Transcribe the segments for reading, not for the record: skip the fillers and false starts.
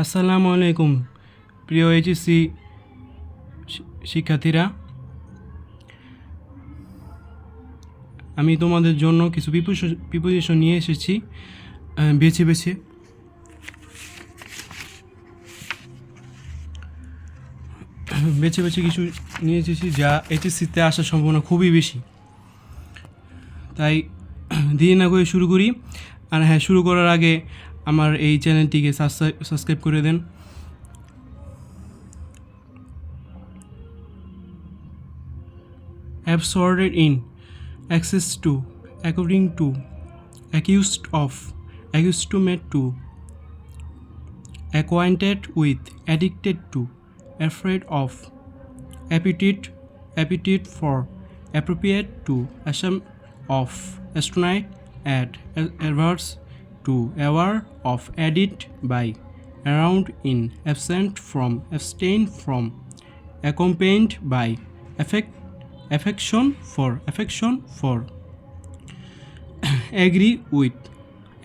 আসসালামু আলাইকুম প্রিয় এইচএসসি শিক্ষার্থীরা, আমি তোমাদের জন্য কিছু প্রিপোজিশন নিয়ে এসেছি বেছে বেছে। কিছু নিয়ে এসেছি যা এইচএসসিতে আসার সম্ভাবনা খুবই বেশি। তাই দেরি না করে শুরু করি। আর হ্যাঁ, শুরু করার আগে আমার এই চ্যানেলটিকে সাবস্ক্রাইব করে দেন। Absorbed in, access to, according to, accused of, accustomate to, acquainted with, addicted to, afraid of, appetite for, appropriate to, assume of, astronaut at, averse to, aware of, added by, around in, absent from, abstain from, accompanied by, affection for, agree with,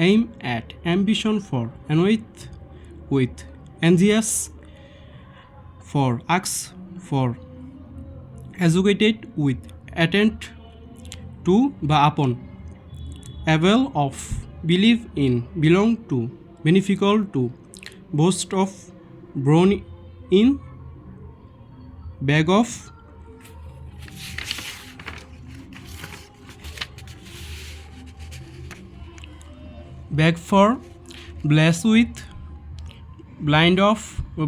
aim at, ambition for, annoyed with, anxious for, ask for, associated with, attend to বা upon, avail of, believe in, belong to, beneficial to, boast of, born in, bag of, beg for, bless with, blind of,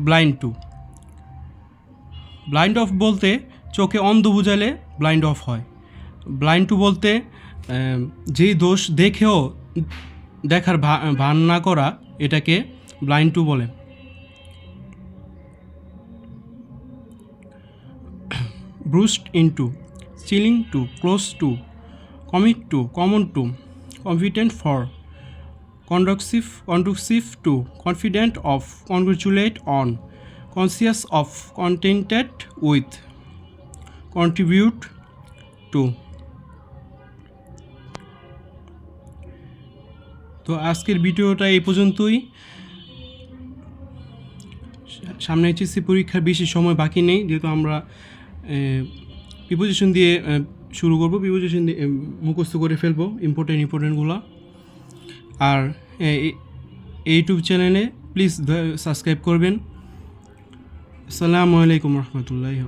blind to। Blind of বলতে চোখে অন্ধ বুঝালে blind of হয়। Blind to বলতে যেই দোষ দেখেও দেখার ভান না করা, এটাকে ব্লাইন্ড টু বলে। Burst into, chilling to, close to, commit to, common to, confident for, conducive to, confident of, congratulate on, conscious of, contented with, contribute to। তো আজকের ভিডিওটা এই পর্যন্তই। সামনে এইচএসসি পরীক্ষার বেশি সময় বাকি নেই, যেহেতু আমরা প্রিপোজিশন দিয়ে শুরু করব। প্রিপোজিশন দিয়ে মুখস্থ করে ফেলবো ইম্পর্টেন্টগুলো। আর ইউটিউব চ্যানেলে প্লিজ সাবস্ক্রাইব করবেন। আসসালামু আলাইকুম রহমতুল্লাহ।